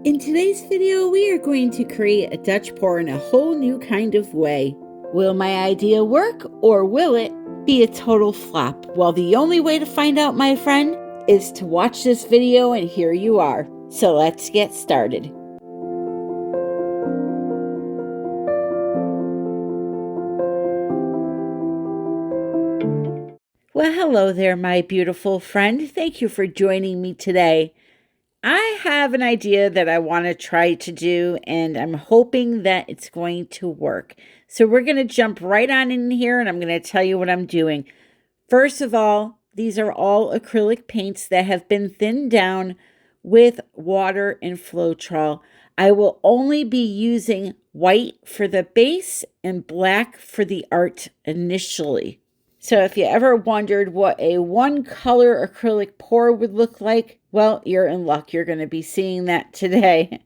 In today's video, we are going to create a Dutch pour in a whole new kind of way. Will my idea work, or will it be a total flop? Well, the only way to find out, my friend, is to watch this video, and here you are. So let's get started. Well, hello there, my beautiful friend. Thank you for joining me today. I have an idea that I want to try to do, and I'm hoping that it's going to work. So we're going to jump right on in here, and I'm going to tell you what I'm doing. First of all, these are all acrylic paints that have been thinned down with water and Floetrol. I will only be using white for the base and black for the art initially. So if you ever wondered what a one-color acrylic pour would look like, well, you're in luck. You're going to be seeing that today.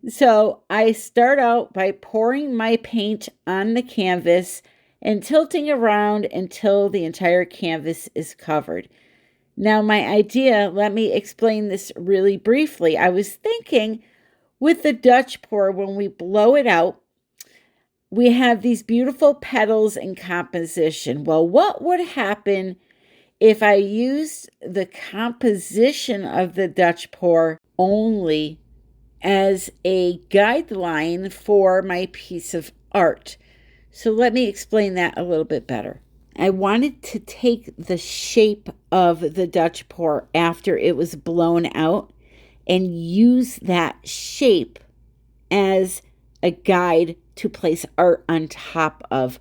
So I start out by pouring my paint on the canvas and tilting around until the entire canvas is covered. Now, my idea, let me explain this really briefly. I was thinking with the Dutch pour, when we blow it out, we have these beautiful petals and composition. Well, what would happen if I used the composition of the Dutch pour only as a guideline for my piece of art? So let me explain that a little bit better. I wanted to take the shape of the Dutch pour after it was blown out and use that shape as a guide to place art on top of,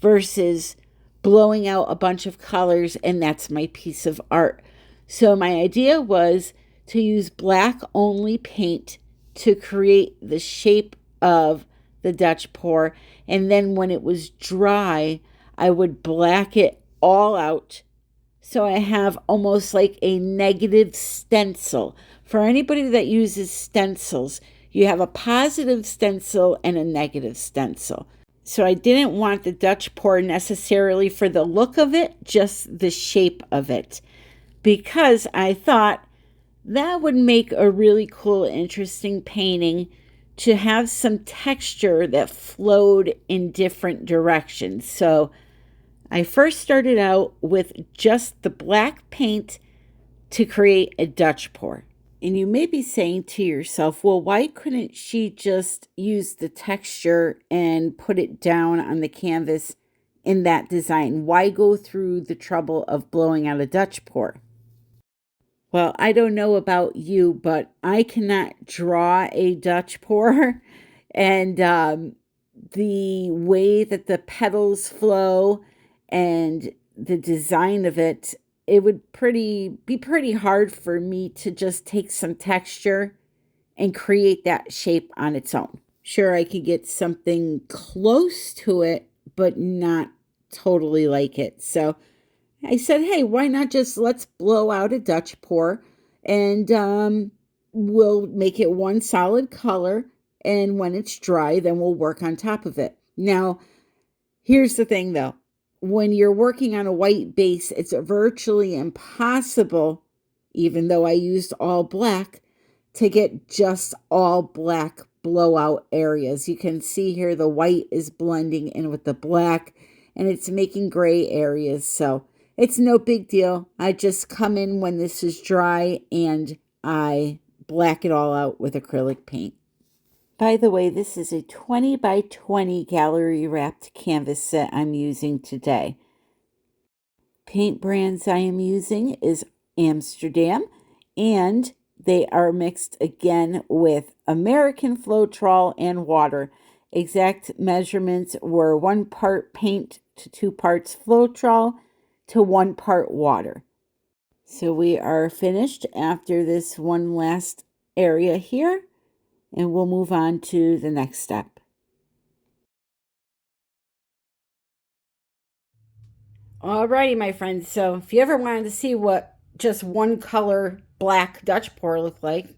versus blowing out a bunch of colors and that's my piece of art. So my idea was to use black only paint to create the shape of the Dutch pour, and then when it was dry, I would black it all out. So I have almost like a negative stencil. For anybody that uses stencils, you have a positive stencil and a negative stencil. So I didn't want the Dutch pour necessarily for the look of it, just the shape of it, because I thought that would make a really cool, interesting painting to have some texture that flowed in different directions. So I first started out with just the black paint to create a Dutch pour. And you may be saying to yourself, well, why couldn't she just use the texture and put it down on the canvas in that design? Why go through the trouble of blowing out a Dutch pour? Well, I don't know about you, but I cannot draw a Dutch pour. And the way that the petals flow and the design of it, it would be pretty hard for me to just take some texture and create that shape on its own. Sure, I could get something close to it, but not totally like it. So I said, hey, why not just let's blow out a Dutch pour, and we'll make it one solid color, and when it's dry, then we'll work on top of it. Now, here's the thing though. When you're working on a white base, it's virtually impossible, even though I used all black, to get just all black blowout areas. You can see here the white is blending in with the black, and it's making gray areas. So it's no big deal. I just come in when this is dry and I black it all out with acrylic paint. By the way, this is a 20 by 20 gallery wrapped canvas set I'm using today. Paint brands I am using is Amsterdam, and they are mixed again with American Floetrol and water. Exact measurements were 1 part paint to 2 parts Floetrol to 1 part water. So we are finished after this one last area here. And we'll move on to the next step. Alrighty, my friends. So if you ever wanted to see what just one color black Dutch pour looked like,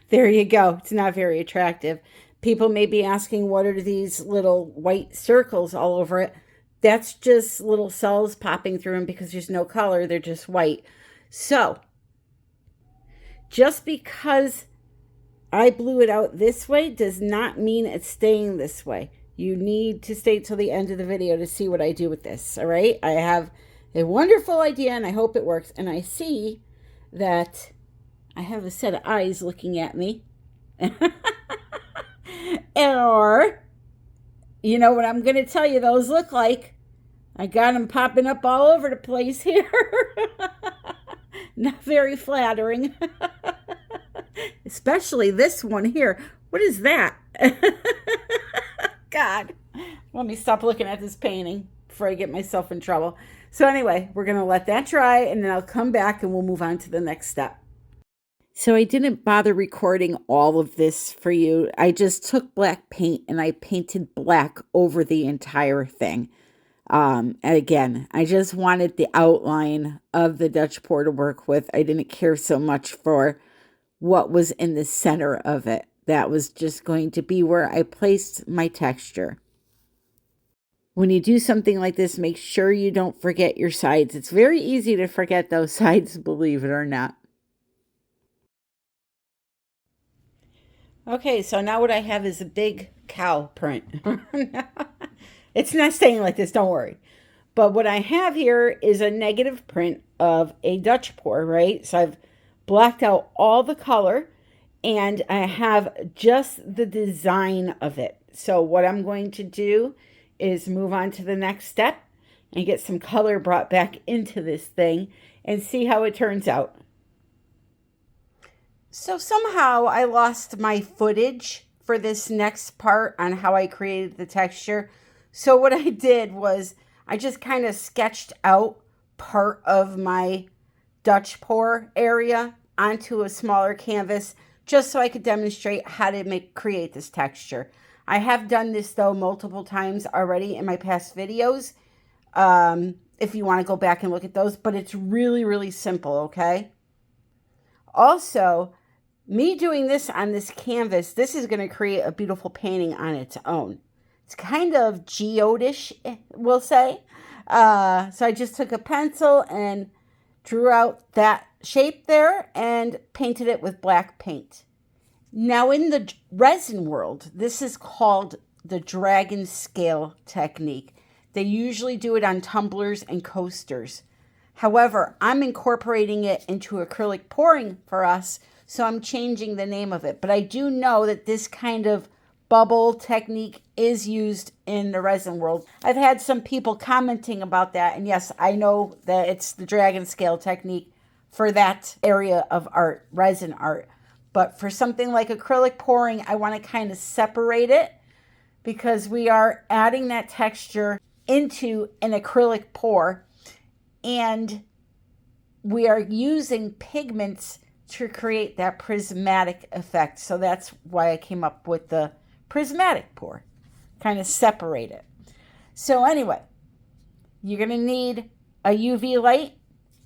there you go. It's not very attractive. People may be asking, what are these little white circles all over it? That's just little cells popping through them because there's no color. They're just white. So just because I blew it out this way does not mean it's staying this way. You need to stay till the end of the video to see what I do with this, all right? I have a wonderful idea, and I hope it works. And I see that I have a set of eyes looking at me. Or, you know what I'm going to tell you those look like? I got them popping up all over the place here. Not very flattering. Especially this one here. What is that? God. Let me stop looking at this painting before I get myself in trouble. So anyway, we're going to let that dry, and then I'll come back and we'll move on to the next step. So I didn't bother recording all of this for you. I just took black paint and I painted black over the entire thing. And again, I just wanted the outline of the Dutch pour to work with. I didn't care so much for what was in the center of it. That was just going to be where I placed my texture. When you do something like this, make sure you don't forget your sides. It's very easy to forget those sides, believe it or not. Okay, so now what I have is a big cow print. It's not staying like this, don't worry. But what I have here is a negative print of a Dutch pour, right? So I've blacked out all the color, and I have just the design of it. So what I'm going to do is move on to the next step and get some color brought back into this thing and see how it turns out. So somehow I lost my footage for this next part on how I created the texture. So what I did was I just kind of sketched out part of my Dutch pour area onto a smaller canvas just so I could demonstrate how to create this texture. I have done this though multiple times already in my past videos. If you want to go back and look at those, but it's really, really simple, okay? Also, me doing this on this canvas, this is going to create a beautiful painting on its own. It's kind of geode-ish, we'll say. So I just took a pencil and drew out that shape there and painted it with black paint. Now in the resin world, this is called the dragon scale technique. They usually do it on tumblers and coasters. However, I'm incorporating it into acrylic pouring for us, so I'm changing the name of it. But I do know that this kind of bubble technique is used in the resin world. I've had some people commenting about that. And yes, I know that it's the dragon scale technique for that area of art, resin art. But for something like acrylic pouring, I want to kind of separate it because we are adding that texture into an acrylic pour. And we are using pigments to create that prismatic effect. So that's why I came up with the prismatic pour, kind of separate it. So anyway, you're going to need a UV light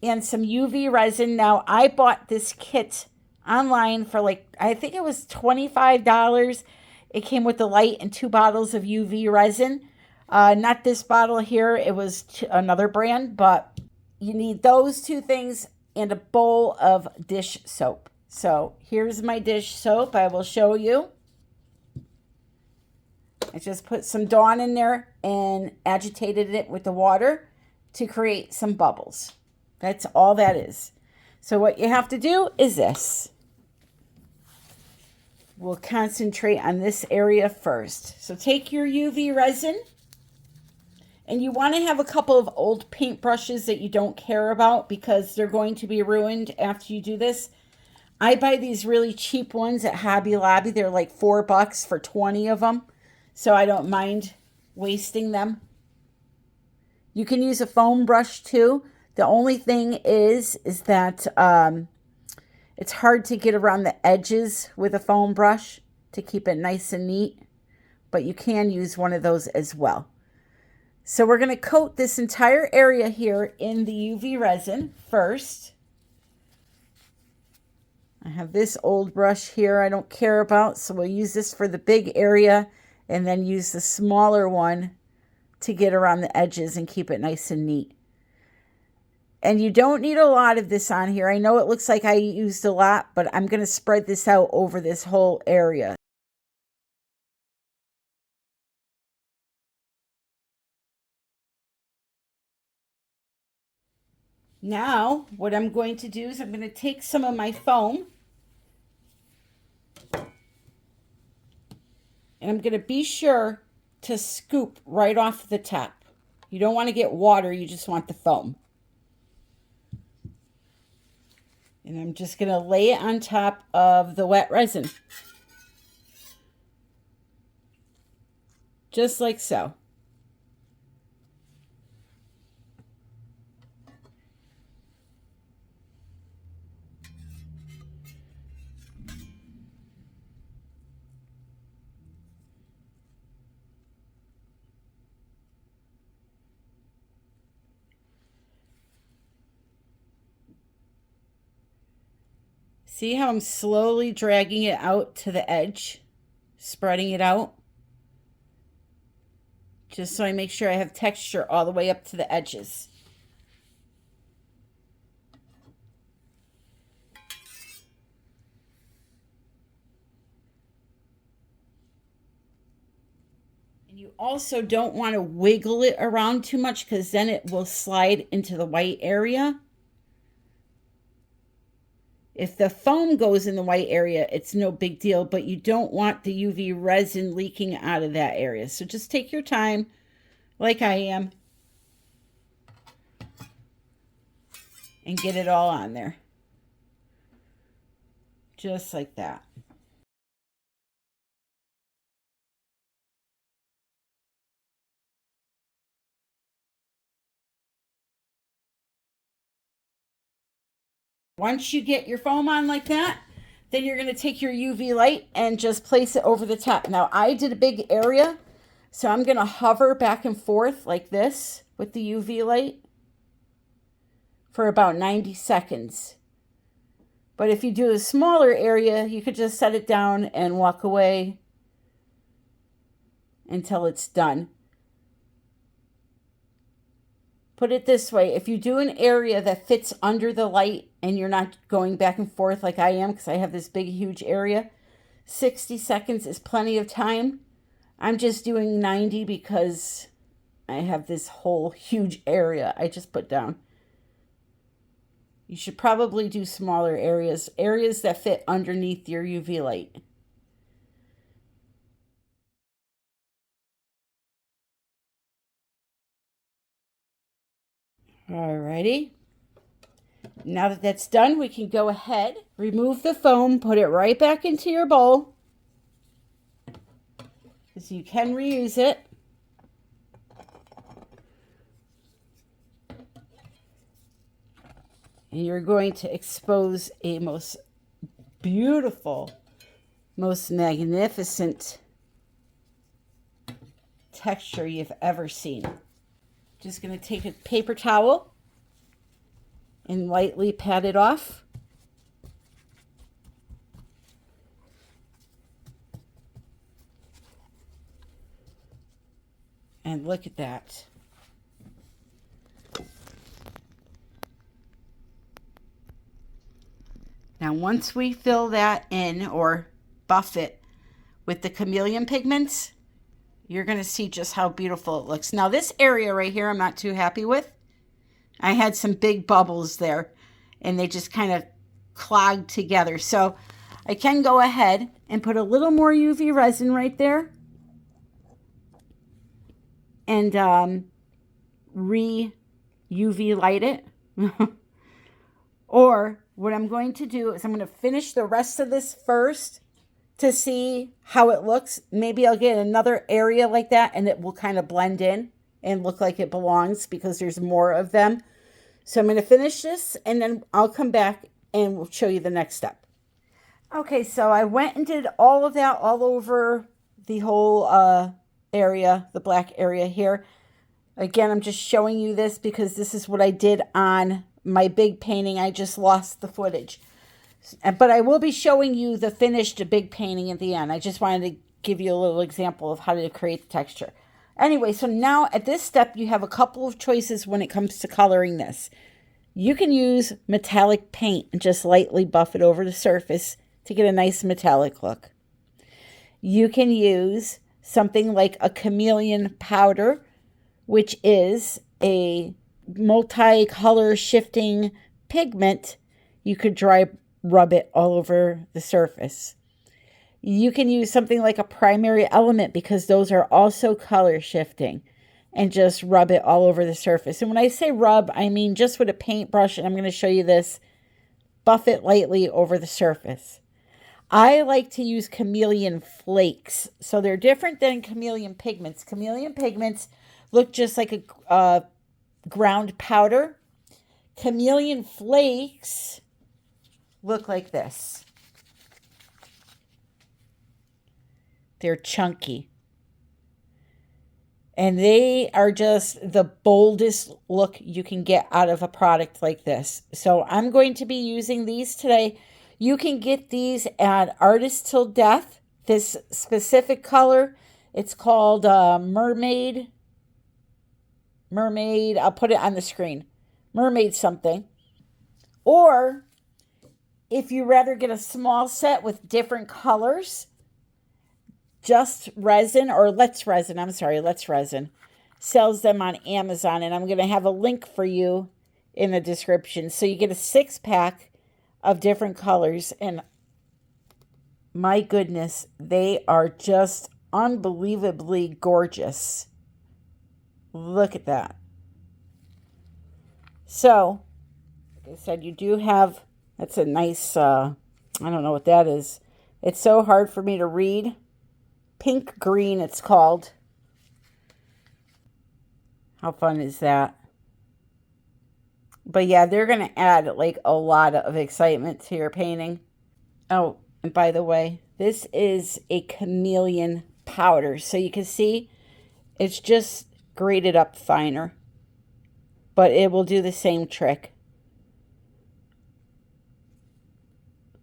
and some UV resin. Now, I bought this kit online for I think it was $25. It came with the light and 2 bottles of UV resin. Not this bottle here. It was another brand, but you need those 2 things and a bowl of dish soap. So here's my dish soap. I will show you. I just put some Dawn in there and agitated it with the water to create some bubbles. That's all that is. So what you have to do is this. We'll concentrate on this area first. So take your UV resin. And you want to have a couple of old paint brushes that you don't care about because they're going to be ruined after you do this. I buy these really cheap ones at Hobby Lobby. They're like $4 for 20 of them. So I don't mind wasting them. You can use a foam brush too. The only thing is that it's hard to get around the edges with a foam brush to keep it nice and neat. But you can use one of those as well. So we're going to coat this entire area here in the UV resin first. I have this old brush here I don't care about, so we'll use this for the big area and then use the smaller one to get around the edges and keep it nice and neat. And you don't need a lot of this on here. I know it looks like I used a lot, but I'm going to spread this out over this whole area. Now, what I'm going to do is I'm going to take some of my foam and I'm going to be sure to scoop right off the top. You don't want to get water, you just want the foam. And I'm just going to lay it on top of the wet resin. Just like so. See how I'm slowly dragging it out to the edge, spreading it out? Just so I make sure I have texture all the way up to the edges. And you also don't want to wiggle it around too much because then it will slide into the white area. If the foam goes in the white area, it's no big deal, but you don't want the UV resin leaking out of that area. So just take your time, like I am, and get it all on there. Just like that. Once you get your foam on like that, then you're going to take your UV light and just place it over the top. Now, I did a big area, so I'm going to hover back and forth like this with the UV light for about 90 seconds. But if you do a smaller area, you could just set it down and walk away until it's done. Put it this way, if you do an area that fits under the light and you're not going back and forth like I am, because I have this big, huge area, 60 seconds is plenty of time. I'm just doing 90 because I have this whole huge area I just put down. You should probably do smaller areas that fit underneath your UV light. Alrighty. Now that that's done, we can go ahead, remove the foam, put it right back into your bowl, because you can reuse it. And you're going to expose a most beautiful, most magnificent texture you've ever seen. Just going to take a paper towel and lightly pat it off. And look at that. Now, once we fill that in or buff it with the chameleon pigments, you're going to see just how beautiful it looks. Now, this area right here, I'm not too happy with. I had some big bubbles there, and they just kind of clogged together. So I can go ahead and put a little more UV resin right there and re-UV light it. Or what I'm going to do is I'm going to finish the rest of this first to see how it looks. Maybe I'll get another area like that and it will kind of blend in and look like it belongs because there's more of them. So I'm going to finish this and then I'll come back and we'll show you the next step. Okay, so I went and did all of that all over the whole area, the black area here. Again, I'm just showing you this because this is what I did on my big painting. I just lost the footage. But I will be showing you the finished big painting at the end. I just wanted to give you a little example of how to create the texture. Anyway, so now at this step, you have a couple of choices when it comes to coloring this. You can use metallic paint and just lightly buff it over the surface to get a nice metallic look. You can use something like a chameleon powder, which is a multi-color shifting pigment. You could dry rub it all over the surface. You can use something like a primary element because those are also color shifting, and just rub it all over the surface. And when I say rub, I mean just with a paintbrush, and I'm going to show you this, buff it lightly over the surface. I like to use Chameleon Flakes. So they're different than Chameleon Pigments. Chameleon Pigments look just like a ground powder. Chameleon Flakes look like this. They're chunky. And they are just the boldest look you can get out of a product like this. So I'm going to be using these today. You can get these at Artist Till Death. This specific color, it's called Mermaid. I'll put it on the screen. Mermaid something. Or if you rather get a small set with different colors, Just Resin, or Let's Resin, Let's Resin, sells them on Amazon, and I'm going to have a link for you in the description. So you get a 6-pack of different colors, and my goodness, they are just unbelievably gorgeous. Look at that. So, like I said, you do have, that's a nice, I don't know what that is. It's so hard for me to read. Pink green, it's called. How fun is that? But yeah, they're going to add like a lot of excitement to your painting. Oh, and by the way, this is a chameleon powder. So you can see it's just grated up finer. But it will do the same trick.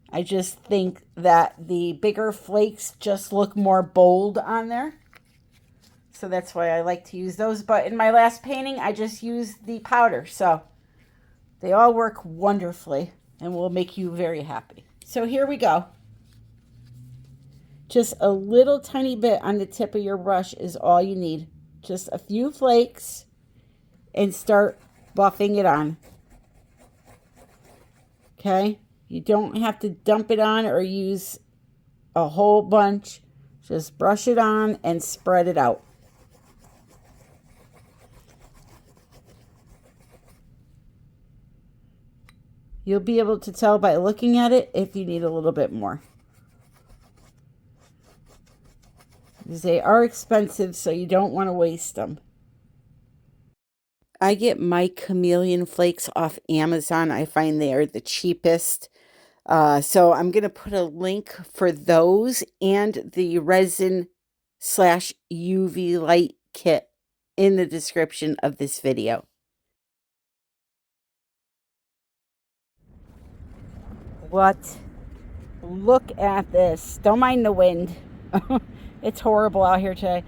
I just think that the bigger flakes just look more bold on there. So that's why I like to use those. But in my last painting, I just used the powder. So they all work wonderfully and will make you very happy. So here we go. Just a little tiny bit on the tip of your brush is all you need. Just a few flakes and start buffing it on. Okay? You don't have to dump it on or use a whole bunch. Just brush it on and spread it out. You'll be able to tell by looking at it if you need a little bit more. They are expensive, so you don't want to waste them. I get my Chameleon Flakes off Amazon. I find they are the cheapest. So I'm going to put a link for those and the resin / UV light kit in the description of this video. What? Look at this. Don't mind the wind. It's horrible out here today.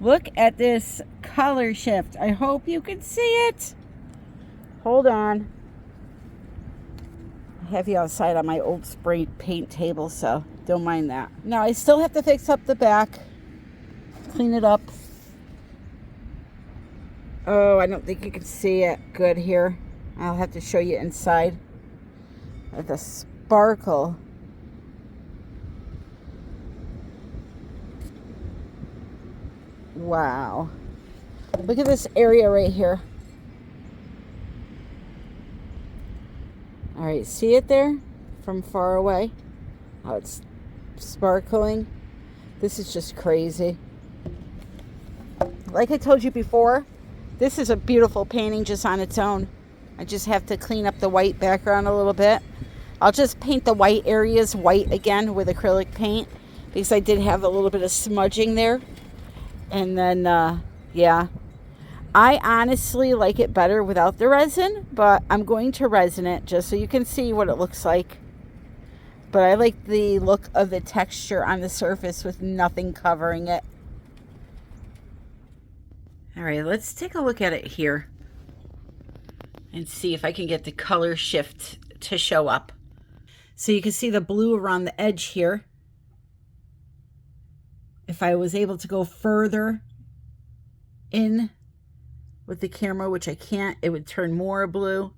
Look at this color shift. I hope you can see it. Hold on. I have you outside on my old spray paint table, so don't mind that. Now, I still have to fix up the back. Clean it up. Oh, I don't think you can see it good here. I'll have to show you inside. The sparkle. Wow. Look at this area right here. All right, see it there from far away? How it's sparkling. This is just crazy. Like I told you before, this is a beautiful painting just on its own. I just have to clean up the white background a little bit. I'll just paint the white areas white again with acrylic paint because I did have a little bit of smudging there. And then, yeah. I honestly like it better without the resin, but I'm going to resin it just so you can see what it looks like. But I like the look of the texture on the surface with nothing covering it. All right, let's take a look at it here. and see if I can get the color shift to show up. So you can see the blue around the edge here. If I was able to go further in with the camera, which I can't, it would turn more blue.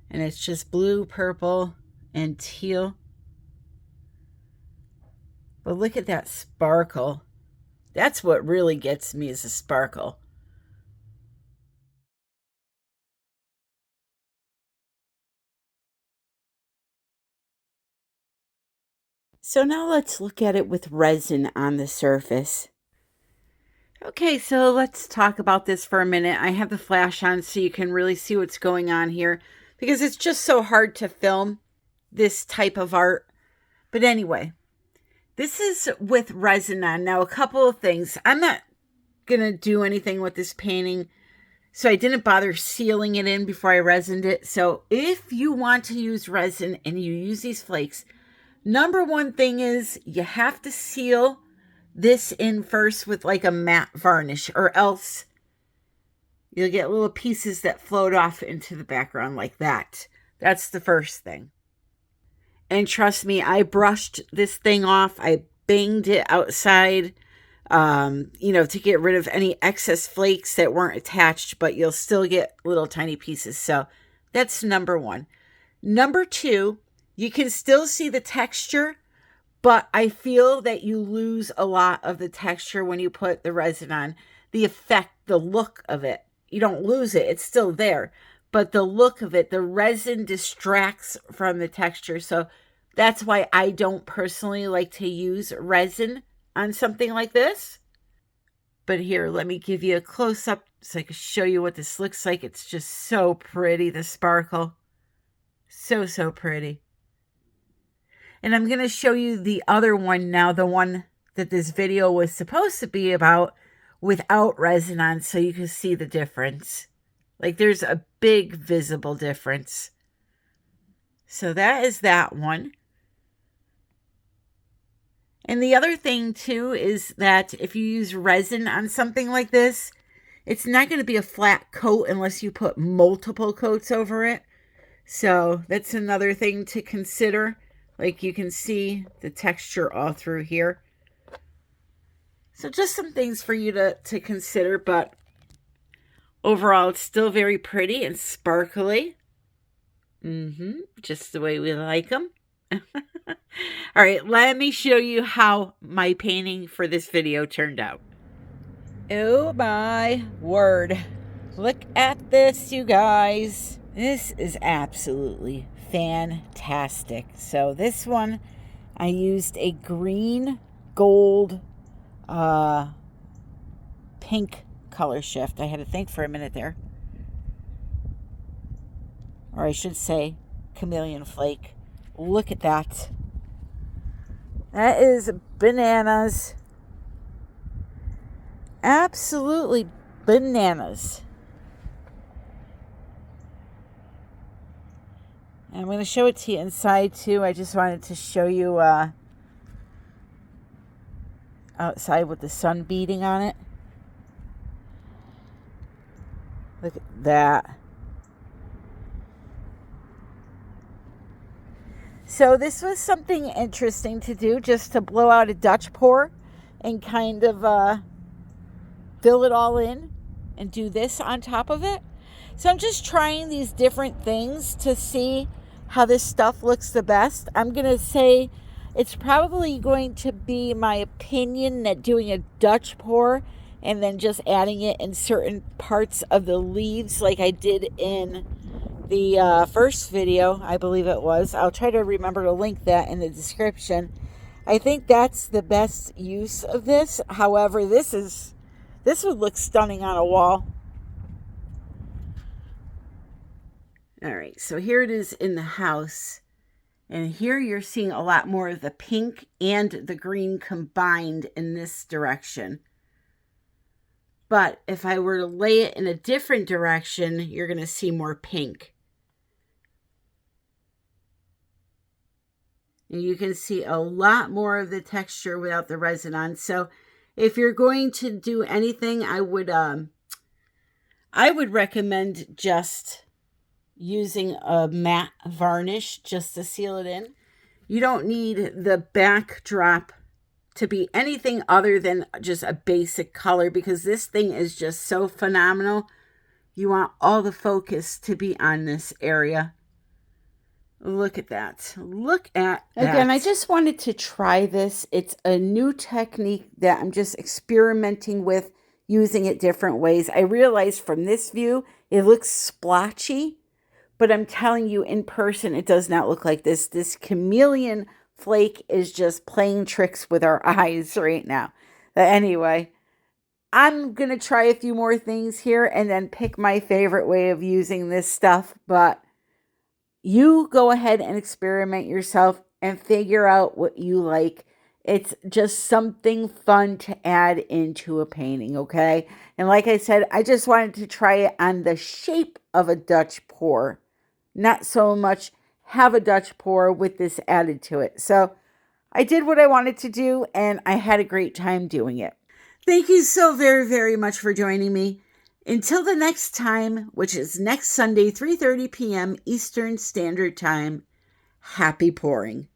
And it's just blue, purple, and teal. But look at that sparkle. That's what really gets me, is the sparkle. So now let's look at it with resin on the surface. Okay, so let's talk about this for a minute. I have the flash on so you can really see what's going on here, because it's just so hard to film this type of art. But anyway, this is with resin on. Now, a couple of things. I'm not going to do anything with this painting, so I didn't bother sealing it in before I resined it. So if you want to use resin and you use these flakes, number one thing is you have to seal this in first with like a matte varnish, or else you'll get little pieces that float off into the background like that. That's the first thing. And trust me, I brushed this thing off. I banged it outside, to get rid of any excess flakes that weren't attached, but you'll still get little tiny pieces. So that's number one. Number two, you can still see the texture, but I feel that you lose a lot of the texture when you put the resin on. The effect, the look of it, you don't lose it. It's still there. But the look of it, the resin distracts from the texture. So that's why I don't personally like to use resin on something like this. But here, let me give you a close-up so I can show you what this looks like. It's just so pretty, the sparkle. So, so pretty. And I'm going to show you the other one now, the one that this video was supposed to be about without resin on, so you can see the difference. Like, there's a big visible difference. So that is that one. And the other thing, too, is that if you use resin on something like this, it's not going to be a flat coat unless you put multiple coats over it. So that's another thing to consider. Like, you can see the texture all through here. So just some things for you to consider, but overall, it's still very pretty and sparkly. Just the way we like them. All right, let me show you how my painting for this video turned out. Oh my word. Look at this, you guys. This is absolutely fantastic. So this one, I used a green, gold, pink color shift. I had to think for a minute there. Or I should say Chameleon Flake. Look at that. That is bananas. Absolutely bananas. And I'm going to show it to you inside too. I just wanted to show you outside with the sun beating on it. Look at that. So this was something interesting to do, just to blow out a Dutch pour and kind of fill it all in and do this on top of it. So I'm just trying these different things to see how this stuff looks the best. I'm going to say it's probably going to be my opinion that doing a Dutch pour and then just adding it in certain parts of the leaves like I did in the first video, I believe it was. I'll try to remember to link that in the description. I think that's the best use of this. However, this would look stunning on a wall. All right, so here it is in the house. And here you're seeing a lot more of the pink and the green combined in this direction. But if I were to lay it in a different direction, you're going to see more pink. And you can see a lot more of the texture without the resin on. So if you're going to do anything, I I would recommend just using a matte varnish just to seal it in. You don't need the backdrop to be anything other than just a basic color because this thing is just so phenomenal. You want all the focus to be on this area. Look at that. Look at that. Again, I just wanted to try this. It's a new technique that I'm just experimenting with, using it different ways. I realized from this view, it looks splotchy, but I'm telling you, in person, it does not look like this. This Chameleon Flake is just playing tricks with our eyes right now. Anyway, I'm going to try a few more things here and then pick my favorite way of using this stuff. But you go ahead and experiment yourself and figure out what you like. It's just something fun to add into a painting, okay? And like I said, I just wanted to try it on the shape of a Dutch pour. Not so much have a Dutch pour with this added to it. So I did what I wanted to do, and I had a great time doing it. Thank you so very, very much for joining me. Until the next time, which is next Sunday, 3:30 p.m. Eastern Standard Time, happy pouring.